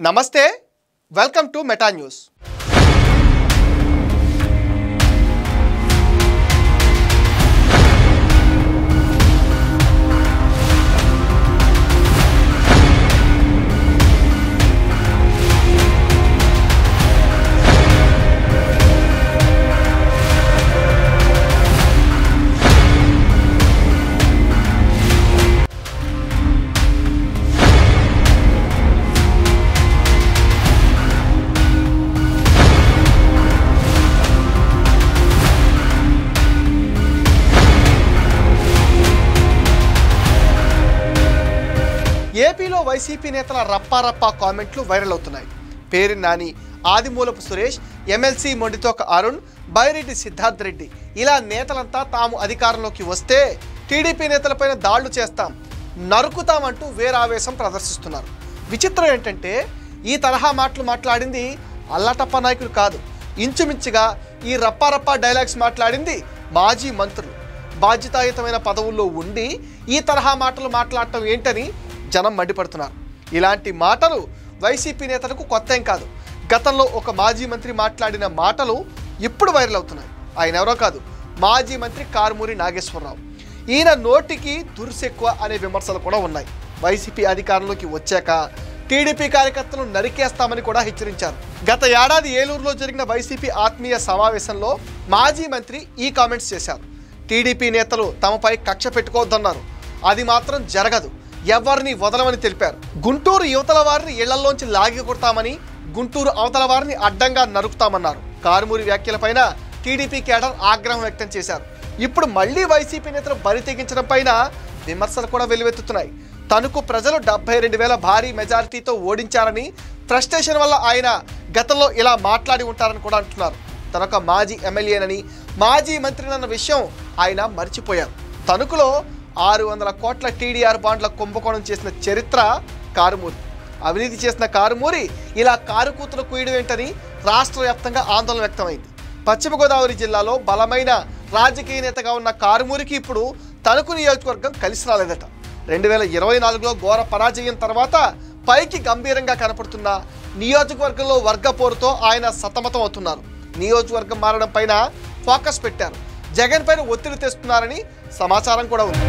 నమస్తే welcome to meta news ఏపీలో YCP నేతల రప్పారప్పా కామెంట్లు వైరల్ అవుతున్నాయి. పేరు నాని, ఆదిమూలపు సురేష్, ఎమ్మెల్సీ మొండితోక అరుణ్, బైరెడ్డి సిద్ధార్థ్ రెడ్డి ఇలా నేతలంతా తాము అధికారంలోకి వస్తే టీడీపీ నేతలపైన దాడులు చేస్తాం, నరుకుతామంటూ వేరావేశం ప్రదర్శిస్తున్నారు. విచిత్రం ఏంటంటే ఈ తరహా మాటలు మాట్లాడింది అల్లటప్ప నాయకులు కాదు. ఇంచుమించుగా ఈ రప్పారప్పా డైలాగ్స్ మాట్లాడింది మాజీ మంత్రులు. బాధ్యతాయుతమైన పదవుల్లో ఉండి ఈ తరహా మాటలు మాట్లాడటం ఏంటని జనం మండిపడుతున్నారు. ఇలాంటి మాటలు వైసీపీ నేతలకు కొత్త ఏం కాదు. గతంలో ఒక మాజీ మంత్రి మాట్లాడిన మాటలు ఇప్పుడు వైరల్ అవుతున్నాయి. ఆయన ఎవరో కాదు, మాజీ మంత్రి కారుమూరి నాగేశ్వరరావు. ఈయన నోటికి దురుసెక్కువ అనే విమర్శలు కూడా ఉన్నాయి. వైసీపీ అధికారంలోకి వచ్చాక టీడీపీ కార్యకర్తలను నరికేస్తామని కూడా హెచ్చరించారు. గత ఏడాది ఏలూరులో జరిగిన వైసీపీ ఆత్మీయ సమావేశంలో మాజీ మంత్రి ఈ కామెంట్స్ చేశారు. టీడీపీ నేతలు తమపై కక్ష పెట్టుకోవద్దన్నారు. అది మాత్రం జరగదు, ఎవరిని వదలమని తెలిపారు. గుంటూరు యువతల వారిని ఇళ్లలోంచి లాగి కొడతామని, గుంటూరు అవతల వారిని అడ్డంగా నరుకుతామన్నారు. కారుమూరి వ్యాఖ్యలపైన టీడీపీ కేడర్ ఆగ్రహం వ్యక్తం చేశారు. ఇప్పుడు మళ్లీ వైసీపీ నేతలు బరి తెగించడం పైన విమర్శలు కూడా వెల్లువెత్తుతున్నాయి. తనకు ప్రజలు 72,000 భారీ మెజారిటీతో ఓడించారని, ఫ్రస్ట్రేషన్ వల్ల ఆయన గతంలో ఇలా మాట్లాడి ఉంటారని కూడా అంటున్నారు. తనొక మాజీ ఎమ్మెల్యేనని, మాజీ మంత్రినన్న విషయం ఆయన మర్చిపోయారు. తణుకులో 600 కోట్ల టీడీఆర్ బాండ్ల కుంభకోణం చేసిన చరిత్ర కారుమూరి. అవినీతి చేసిన కారుమూరి ఇలా కారు కూతురు కుయ్యడం ఏంటని రాష్ట్ర వ్యాప్తంగా ఆందోళన వ్యక్తమైంది. పశ్చిమ గోదావరి జిల్లాలో బలమైన రాజకీయ నేతగా ఉన్న కారుమూరికి ఇప్పుడు తణుకు నియోజకవర్గం కలిసి రాలేదట. 2024లో ఘోర పరాజయం తర్వాత పైకి గంభీరంగా కనపడుతున్న నియోజకవర్గంలో వర్గ పోరుతో ఆయన సతమతం అవుతున్నారు. నియోజకవర్గం మారడం పైన ఫోకస్ పెట్టారు. జగన్ పైన ఒత్తిడి తెస్తున్నారని సమాచారం కూడా ఉంది.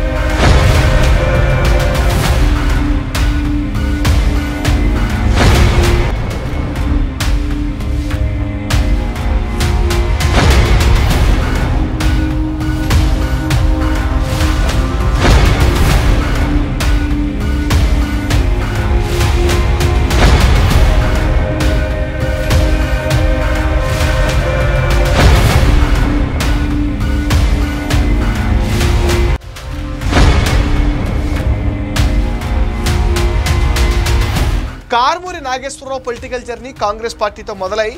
కారుమూరి నాగేశ్వరరావు పొలిటికల్ జర్నీ కాంగ్రెస్ పార్టీతో మొదలై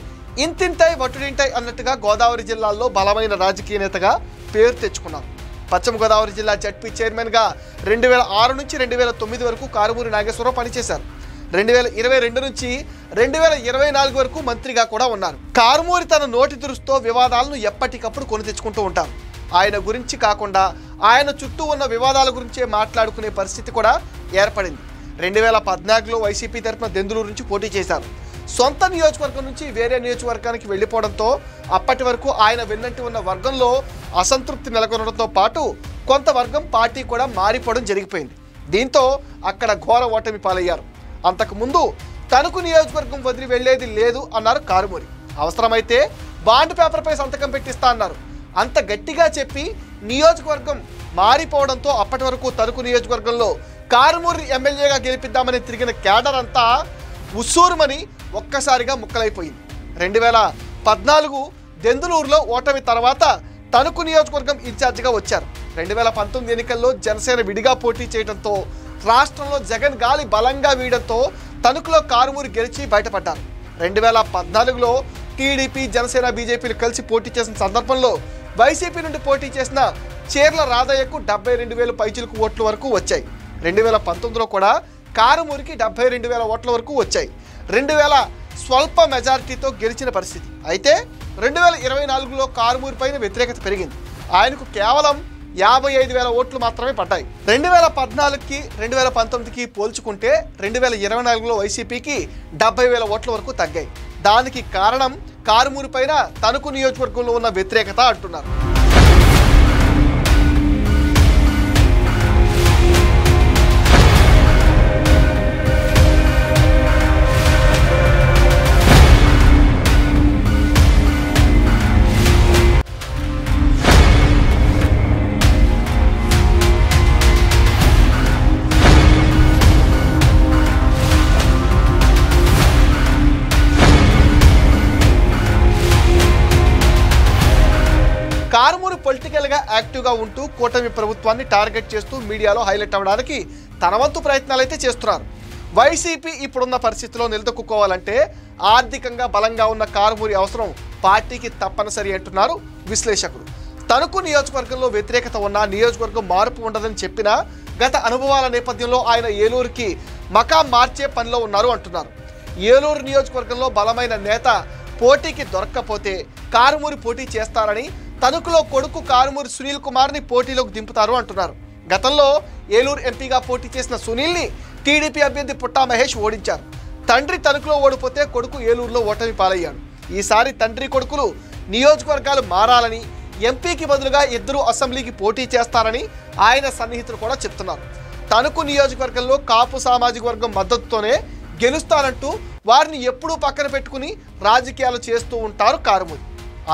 ఇంతింతై వటుడింటై అన్నట్టుగా గోదావరి జిల్లాలో బలమైన రాజకీయ నేతగా పేరు తెచ్చుకున్నారు. పశ్చిమ గోదావరి జిల్లా జడ్పీ చైర్మన్గా 2006 నుంచి 2009 వరకు కారుమూరి నాగేశ్వరరావు పనిచేశారు. 2022 నుంచి 2024 వరకు మంత్రిగా కూడా ఉన్నారు. కారుమూరి తన నోటి దురుస్తో వివాదాలను ఎప్పటికప్పుడు కొని తెచ్చుకుంటూ ఉంటారు. ఆయన గురించి కాకుండా ఆయన చుట్టూ ఉన్న వివాదాల గురించే మాట్లాడుకునే పరిస్థితి కూడా ఏర్పడింది. 2014లో వైసీపీ తరఫున దెందులూరు నుంచి పోటీ చేశారు. సొంత నియోజకవర్గం నుంచి వేరే నియోజకవర్గానికి వెళ్ళిపోవడంతో అప్పటి వరకు ఆయన వెన్నంటి ఉన్న వర్గంలో అసంతృప్తి నెలకొనడంతో పాటు కొంత వర్గం పార్టీ కూడా మారిపోవడం జరిగిపోయింది. దీంతో అక్కడ ఘోర ఓటమి పాలయ్యారు. అంతకుముందు తణుకు నియోజకవర్గం వదిలి వెళ్లేది లేదు అన్నారు కారుమూరి. అవసరమైతే బాండ్ పేపర్పై సంతకం పెట్టిస్తా అన్నారు. అంత గట్టిగా చెప్పి నియోజకవర్గం మారిపోవడంతో అప్పటి వరకు తణుకు నియోజకవర్గంలో కారుమూరి ఎమ్మెల్యేగా గెలిపిద్దామని తిరిగిన కేడర్ అంతా ఉస్సూరుమని ఒక్కసారిగా ముక్కలైపోయింది. 2014 దెందులూరులో ఓటమి తర్వాత తణుకు నియోజకవర్గం ఇన్ఛార్జిగా వచ్చారు. 2019 ఎన్నికల్లో జనసేన విడిగా పోటీ చేయడంతో రాష్ట్రంలో జగన్ గాలి బలంగా వీయడంతో తణుకులో కారుమూరి గెలిచి బయటపడ్డారు. 2014లో టీడీపీ, జనసేన, బీజేపీలు కలిసి పోటీ చేసిన సందర్భంలో వైసీపీ నుండి పోటీ చేసిన చీర్ల రాధయ్యకు 72,000 పైచిలకు ఓట్ల వరకు వచ్చాయి. 2019లో కూడా కారుమూరికి 72,000 ఓట్ల వరకు వచ్చాయి. 2,000 స్వల్ప మెజారిటీతో గెలిచిన పరిస్థితి. అయితే 2024లో కారుమూరి పైన వ్యతిరేకత పెరిగింది. ఆయనకు కేవలం 55,000 ఓట్లు మాత్రమే పడ్డాయి. 2014కి 2019కి పోల్చుకుంటే 2024లో వైసీపీకి 70,000 ఓట్ల వరకు తగ్గాయి. దానికి కారణం కారుమూరి పైన తణుకు నియోజకవర్గంలో ఉన్న వ్యతిరేకత అంటున్నారు. కారుమూరి పొలిటికల్గా యాక్టివ్గా ఉంటూ కూటమి ప్రభుత్వాన్ని టార్గెట్ చేస్తూ మీడియాలో హైలైట్ అవ్వడానికి తన వంతు ప్రయత్నాలు అయితే చేస్తున్నారు. వైసీపీ ఇప్పుడున్న పరిస్థితిలో నిలదొక్కుకోవాలంటే ఆర్థికంగా బలంగా ఉన్న కారుమూరి అవసరం పార్టీకి తప్పనిసరి అంటున్నారు విశ్లేషకులు. తణుకు నియోజకవర్గంలో వ్యతిరేకత ఉన్నా నియోజకవర్గం మార్పు ఉండదని చెప్పినా గత అనుభవాల నేపథ్యంలో ఆయన ఏలూరుకి మకాం మార్చే పనిలో ఉన్నారు అంటున్నారు. ఏలూరు నియోజకవర్గంలో బలమైన నేత పోటీకి దొరక్కపోతే కారుమూరి పోటీ చేస్తారని, తణుకులో కొడుకు కారుమూరి సునీల్ కుమార్ని పోటీలోకి దింపుతారు అంటున్నారు. గతంలో ఏలూరు ఎంపీగా పోటీ చేసిన సునీల్ని టీడీపీ అభ్యర్థి పుట్టా మహేష్ ఓడించారు. తండ్రి తణుకులో ఓడిపోతే కొడుకు ఏలూరులో ఓటమి పాలయ్యాడు. ఈసారి తండ్రి కొడుకులు నియోజకవర్గాలు మారాలని, ఎంపీకి బదులుగా ఇద్దరు అసెంబ్లీకి పోటీ చేస్తారని ఆయన సన్నిహితులు కూడా చెప్తున్నారు. తణుకు నియోజకవర్గంలో కాపు సామాజిక వర్గం మద్దతుతోనే గెలుస్తానంటూ వారిని ఎప్పుడూ పక్కన పెట్టుకుని రాజకీయాలు చేస్తూ ఉంటారు కారుమూరి.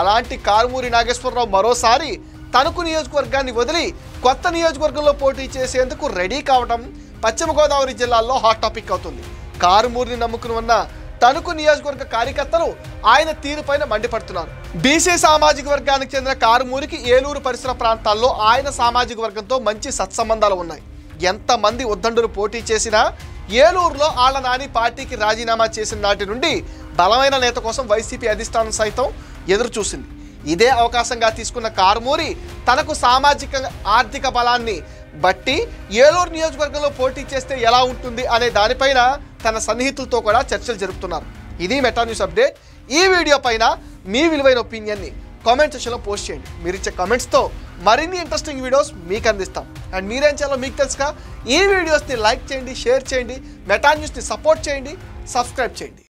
అలాంటి కారుమూరి నాగేశ్వరరావు మరోసారి తణుకు నియోజకవర్గాన్ని వదిలి కొత్త నియోజకవర్గంలో పోటీ చేసేందుకు రెడీ కావడం పశ్చిమ గోదావరి జిల్లాల్లో హాట్ టాపిక్ అవుతుంది. కారుమూరిని నమ్ముకుని ఉన్న తణుకు నియోజకవర్గ కార్యకర్తలు ఆయన తీరుపైన మండిపడుతున్నారు. బీసీ సామాజిక వర్గానికి చెందిన కారుమూరికి ఏలూరు పరిసర ప్రాంతాల్లో ఆయన సామాజిక వర్గంతో మంచి సత్సంబంధాలు ఉన్నాయి. ఎంతమంది ఉద్దండులు పోటీ చేసినా ఏలూరులో ఆళ్ల నాని పార్టీకి రాజీనామా చేసిన నాటి నుండి బలమైన నేత కోసం వైసీపీ అధిష్టానం సైతం ఎదురు చూసింది. ఇదే అవకాశంగా తీసుకున్న కారుమూరి తనకు సామాజిక ఆర్థిక బలాన్ని బట్టి ఏలూరు నియోజకవర్గంలో పోటీ చేస్తే ఎలా ఉంటుంది అనే దానిపైన తన సన్నిహితులతో కూడా చర్చలు జరుపుతున్నారు. ఇది మెటా న్యూస్ అప్డేట్. ఈ వీడియో పైన మీ విలువైన ఒపీనియన్ని కామెంట్ సెక్షన్లో పోస్ట్ చేయండి. మీరు ఇచ్చే కామెంట్స్తో మరిన్ని ఇంట్రెస్టింగ్ వీడియోస్ మీకు అందిస్తాం. అండ్ మీరేం చేయాలో మీకు తెలుసుగా. ఈ వీడియోస్ని లైక్ చేయండి, షేర్ చేయండి, మెటా న్యూస్ని సపోర్ట్ చేయండి, సబ్స్క్రైబ్ చేయండి.